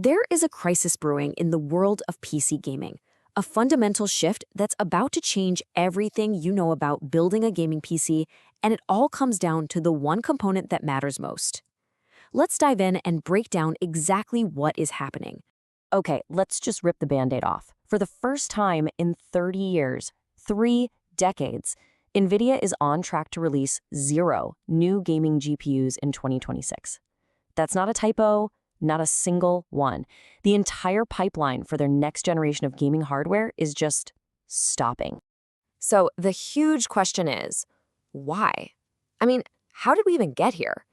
There is a crisis brewing in the world of PC gaming, a fundamental shift that's about to change everything you know about building a gaming PC, and it all comes down to the one component that matters most. Let's dive in and break down exactly what is happening. Okay, let's just rip the Band-Aid off. For the first time in 30 years, 3 decades, NVIDIA is on track to release 0 new gaming GPUs in 2026. That's not a typo, not a single one. The entire pipeline for their next generation of gaming hardware is just stopping. So the huge question is, why? I mean, how did we even get here?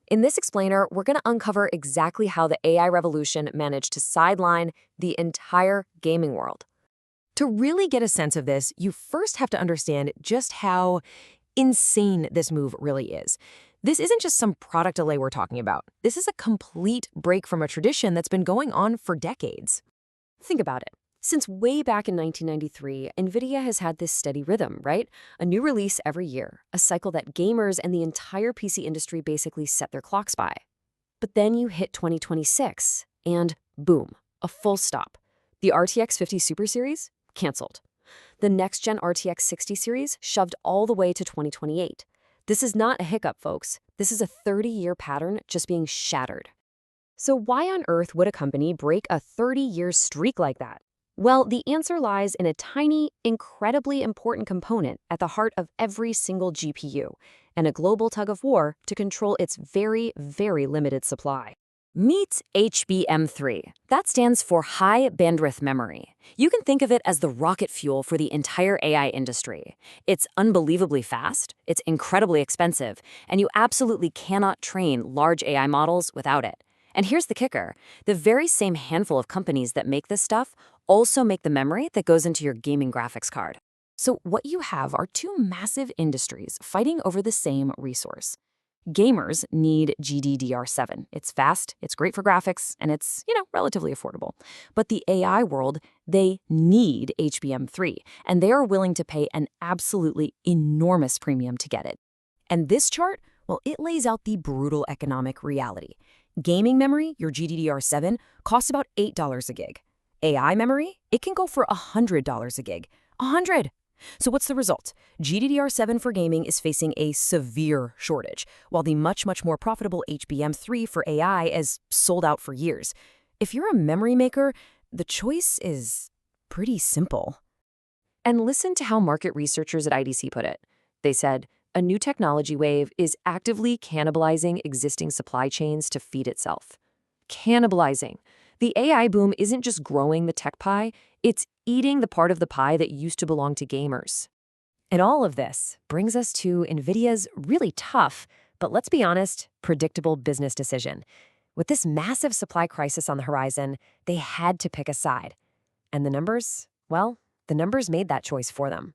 In this explainer, we're going to uncover exactly how the AI revolution managed to sideline the entire gaming world. To really get a sense of this, you first have to understand just how insane this move really is. This isn't just some product delay we're talking about. This is a complete break from a tradition that's been going on for decades. Think about it. Since way back in 1993, NVIDIA has had this steady rhythm, right? A new release every year, a cycle that gamers and the entire PC industry basically set their clocks by. But then you hit 2026, and boom, a full stop. The RTX 50 Super Series? Canceled. The next-gen RTX 60 series shoved all the way to 2028. This is not a hiccup, folks. This is a 30-year pattern just being shattered. So why on earth would a company break a 30-year streak like that? Well, the answer lies in a tiny, incredibly important component at the heart of every single GPU, and a global tug-of-war to control its very, very limited supply. Meet HBM3. That stands for High Bandwidth Memory. You can think of it as the rocket fuel for the entire AI industry. It's unbelievably fast, it's incredibly expensive, and you absolutely cannot train large AI models without it. And here's the kicker. The very same handful of companies that make this stuff also make the memory that goes into your gaming graphics card. So what you have are two massive industries fighting over the same resource. Gamers need GDDR7. It's fast, it's great for graphics, and it's, relatively affordable. But the AI world, they need HBM3, and they are willing to pay an absolutely enormous premium to get it. And this chart, well, it lays out the brutal economic reality. Gaming memory, your GDDR7, costs about $8 a gig. AI memory, it can go for $100 a gig. $100! So what's the result? GDDR7 for gaming is facing a severe shortage, while the much, much more profitable HBM3 for AI is sold out for years. If you're a memory maker, the choice is pretty simple. And listen to how market researchers at IDC put it. They said, a new technology wave is actively cannibalizing existing supply chains to feed itself. Cannibalizing. The AI boom isn't just growing the tech pie, it's eating the part of the pie that used to belong to gamers. And all of this brings us to NVIDIA's really tough, but let's be honest, predictable business decision. With this massive supply crisis on the horizon, they had to pick a side. And the numbers? Well, the numbers made that choice for them.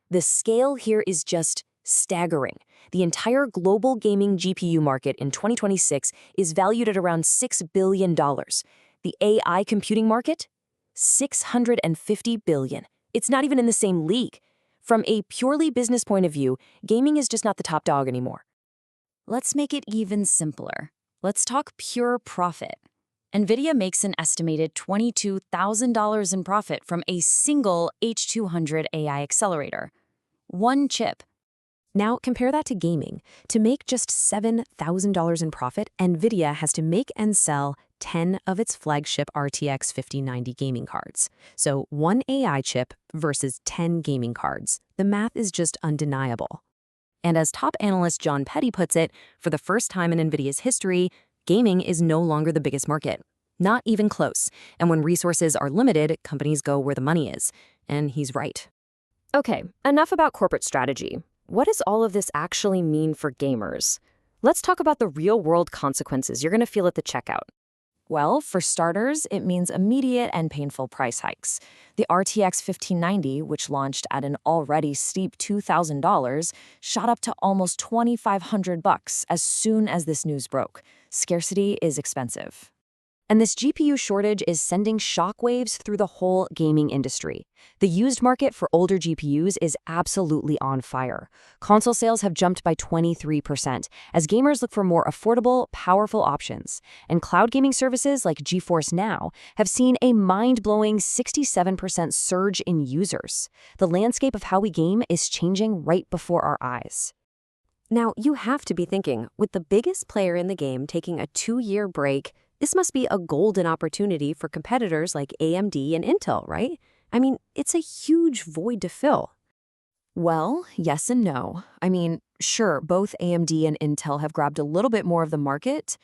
The scale here is just staggering. The entire global gaming GPU market in 2026 is valued at around $6 billion. The AI computing market? $650 billion. It's not even in the same league. From a purely business point of view, gaming is just not the top dog anymore. Let's make it even simpler. Let's talk pure profit. NVIDIA makes an estimated $22,000 in profit from a single H200 AI accelerator. One chip. Now, compare that to gaming. To make just $7,000 in profit, NVIDIA has to make and sell 10 of its flagship RTX 5090 gaming cards. So one AI chip versus 10 gaming cards. The math is just undeniable. And as top analyst John Petty puts it, for the first time in NVIDIA's history, gaming is no longer the biggest market. Not even close. And when resources are limited, companies go where the money is. And he's right. Okay, enough about corporate strategy. What does all of this actually mean for gamers? Let's talk about the real-world consequences you're going to feel at the checkout. Well, for starters, it means immediate and painful price hikes. The RTX 1590, which launched at an already steep $2,000, shot up to almost $2,500 as soon as this news broke. Scarcity is expensive. And this GPU shortage is sending shockwaves through the whole gaming industry. The used market for older GPUs is absolutely on fire. Console sales have jumped by 23% as gamers look for more affordable, powerful options. And cloud gaming services like GeForce Now have seen a mind-blowing 67% surge in users. The landscape of how we game is changing right before our eyes. Now, you have to be thinking, with the biggest player in the game taking a 2-year break, this must be a golden opportunity for competitors like AMD and Intel, right? I mean, it's a huge void to fill. Well, yes and no. I mean, sure, both AMD and Intel have grabbed a little bit more of the market,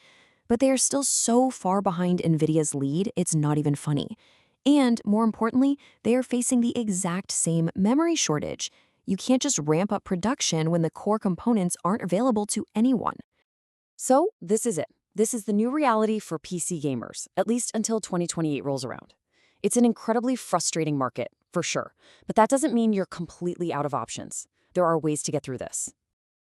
but they are still so far behind NVIDIA's lead, it's not even funny. And more importantly, they are facing the exact same memory shortage. You can't just ramp up production when the core components aren't available to anyone. So, this is it. This is the new reality for PC gamers, at least until 2028 rolls around. It's an incredibly frustrating market, for sure, but that doesn't mean you're completely out of options. There are ways to get through this.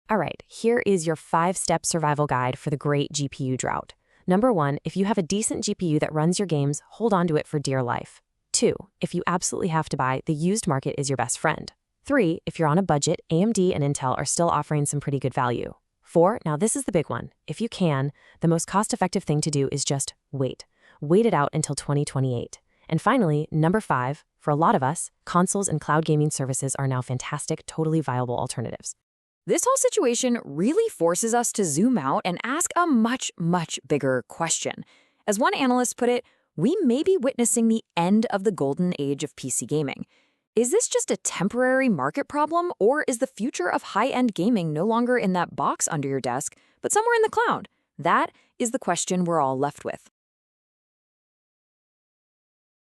All right, here is your 5-step survival guide for the great GPU drought. Number 1, if you have a decent GPU that runs your games, hold on to it for dear life. 2, if you absolutely have to buy, the used market is your best friend. 3, if you're on a budget, AMD and Intel are still offering some pretty good value. 4, now this is the big one. If you can, the most cost-effective thing to do is just wait. Wait it out until 2028. And finally, number 5, for a lot of us, consoles and cloud gaming services are now fantastic, totally viable alternatives. This whole situation really forces us to zoom out and ask a much, much bigger question. As one analyst put it, we may be witnessing the end of the golden age of PC gaming. Is this just a temporary market problem, or is the future of high-end gaming no longer in that box under your desk, but somewhere in the cloud? That is the question we're all left with.